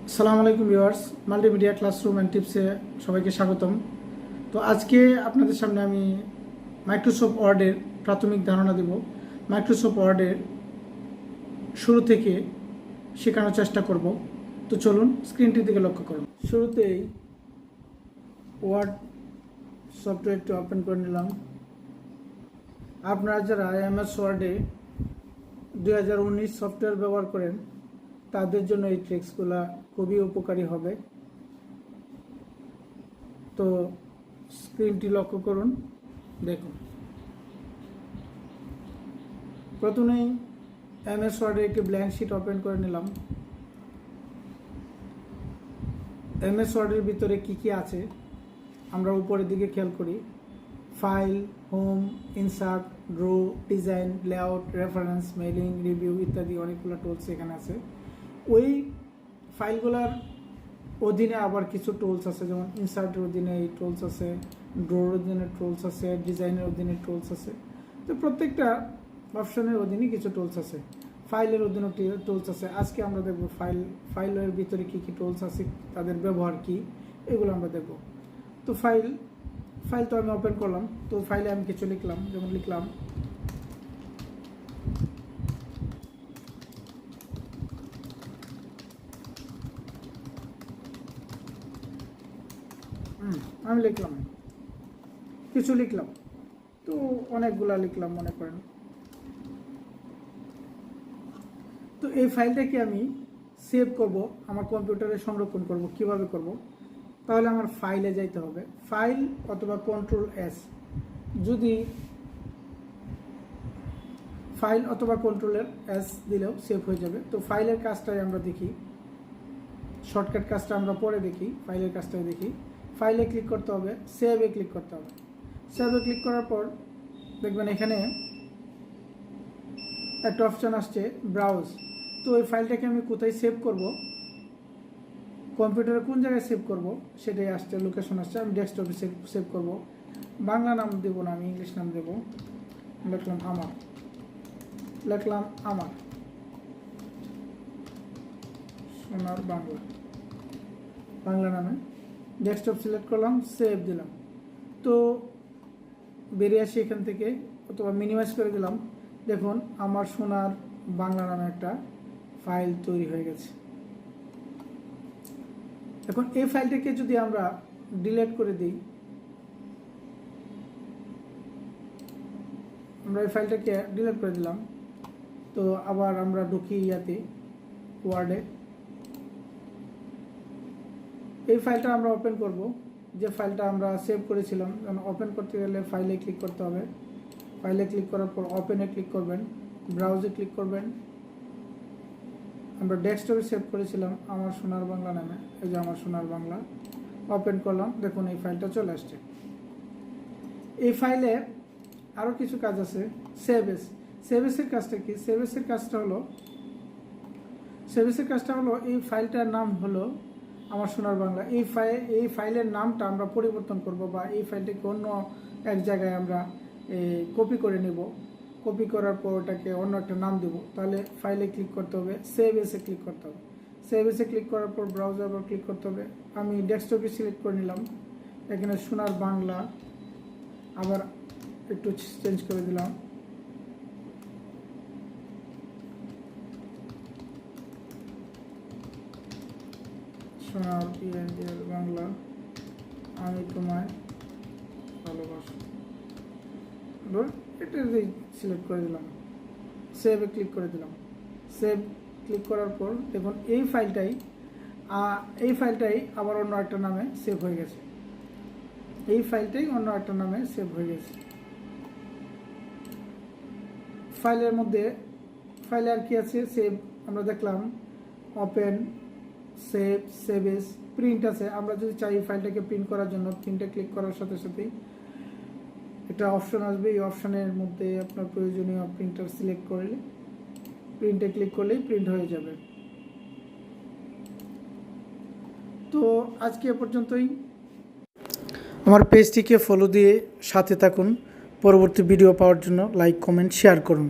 আসসালামু আলাইকুম viewers, multimedia classroom and টিপসে সবাইকে স্বাগতম। তো আজকে আপনাদের সামনে আমি মাইক্রোসফট ওয়ার্ডের প্রাথমিক ধারণা দেব। মাইক্রোসফট ওয়ার্ডের শুরু থেকে শেখানোর চেষ্টা করব। তো চলুন স্ক্রিনটির দিকে লক্ষ্য করুন। শুরুতেই ওয়ার্ড সফটওয়্যারটি ওপেন করে নিলাম। আপনারা যারা এমএস ওয়ার্ডে 2019 সফটওয়্যার ব্যবহার করেন তাদের জন্য এই ট্রিক্সগুলো খুবই উপকারী হবে। তো স্ক্রিনটি লক্ষ্য করুন, দেখুন। প্রথমেই এমএস ওয়ার্ডে একটি ব্ল্যাঙ্ক শিট ওপেন করে নিলাম। এমএস ওয়ার্ডের ভিতরে কি কি আছে আমরা উপরের দিকে খেয়াল করি। File, home, insert, draw, design, layout, reference, mailing, review ইত্যাদি অনেকগুলো টুলস এখানে আছে। ওই ফাইলগুলোর অধীনে আবার কিছু টুলস আছে, যেমন ইনসার্টের অধীনে এই টুলস আছে, ড্রোর অধীনে টুলস আছে, ডিজাইনের অধীনে টুলস আছে। তো প্রত্যেকটা অপশনের অধীনে কিছু টুলস আছে। ফাইলের অধীনে টুলস আছে। আজকে আমরা দেখব ফাইলের ভিতরে কি কি টুলস আছে, তাদের ব্যবহার কি, এগুলো আমরা দেখব। তো ফাইল তো আমি ওপেন করলাম। তো ফাইলে আমি কিছু লিখলাম, যেমন লিখলাম আমি কিছু লিখলাম, তো অনেকগুলা লিখলাম মনে করেন। তো এই ফাইলটাকে আমি সেভ করব, আমার কম্পিউটারে সংরক্ষণ করব। কিভাবে করব? তাহলে আমার ফাইলে যাইতে হবে, ফাইল অথবা Ctrl+S। যদি ফাইল অথবা Ctrl+S দিলেও সেভ হয়ে যাবে। তো ফাইলের কাজটাই আমরা দেখি, শর্টকাট কাজটা আমরা পরে দেখি, ফাইলের কাজটাই দেখি। ফাইলে ক্লিক করতে হবে, সেভে ক্লিক করতে হবে। সেভে ক্লিক করার পর দেখবেন এখানে একটা অপশান আসছে ব্রাউজ। তো এই ফাইলটাকে আমি কোথায় সেভ করব, কম্পিউটারে কোন জায়গায় সেভ করব সেটাই আসছে, লোকেশন আসছে। আমি ডেস্কটপে সেভ করব। বাংলা নাম দেব না, আমি ইংলিশ নাম দেব। লিখলাম আমার সোনার বাংলা নামে ডেস্কটপ সিলেক্ট করলাম, সেভ দিলাম। তো বেরিয়ে আসি এখান থেকে, অথবা মিনিমাইজ করে দিলাম। দেখুন আমার সোনার বাংলা নামে একটা ফাইল তৈরি হয়ে গেছে। এখন এই ফাইলটাকে যদি আমরা ডিলিট করে দিই, আমরা এই ফাইলটাকে ডিলিট করে দিলাম। তো আবার আমরা ঢুকি ওয়ার্ডে। এই ফাইলটা আমরা ওপেন করব, যে ফাইলটা আমরা সেভ করেছিলাম। ওপেন করতে গেলে ফাইলে ক্লিক করতে হবে। ফাইলে ক্লিক করার পর ওপেনে ক্লিক করবেন, ব্রাউজে ক্লিক করবেন। আমরা ডেস্কটপে সেভ করেছিলাম আমার সোনার বাংলা নামে, এই যে আমার সোনার বাংলা। ওপেন করলাম, দেখুন এই ফাইলটা চলে আসছে। এই ফাইলে আরও কিছু কাজ আছে। সেভেসের কাজটা কি? সেভেসের কাজটা হলো এই ফাইলটার নাম হলো আমার সোনার বাংলা। এই ফাইলের নামটা আমরা পরিবর্তন করব, বা এই ফাইলটাকে অন্য এক জায়গায় আমরা কপি করে নেব। কপি করার পর ওটাকে অন্য একটা নাম দেব। তাহলে ফাইলে ক্লিক করতে হবে, সেভ এসে ক্লিক করতে হবে। সেভ এসে ক্লিক করার পর ব্রাউজার আবার ক্লিক করতে হবে। আমি ডেস্কটপে সিলেক্ট করে নিলাম, এখানে সোনার বাংলা আবার একটু চেঞ্জ করে দিলাম। সোনার বাংলা, আমি তোমায় ভালোবাসি, এটা সিলেক্ট করে দিলাম। সেভে ক্লিক করে দিলাম। সেভ ক্লিক করার পর দেখুন এই ফাইলটাই আবার অন্য একটা নামে সেভ হয়ে গেছে। ফাইলে আর কি আছে? সেভ আমরা দেখলাম, ওপেন, সেভ এস, প্রিন্ট আছে। আমরা যদি চাই ফাইলটাকে প্রিন্ট করার জন্য, প্রিন্টে ক্লিক করার সাথে সাথেই একটা অপশন আসবে। এই অপশনের মধ্যে আপনার প্রয়োজনীয় প্রিন্টার সিলেক্ট করলে, প্রিন্টে ক্লিক করলেই প্রিন্ট হয়ে যাবে। তো আজকে এ পর্যন্তই। আমার পেজটিকে ফলো দিয়ে সাথে থাকুন। পরবর্তী ভিডিও পাওয়ার জন্য লাইক, কমেন্ট, শেয়ার করুন।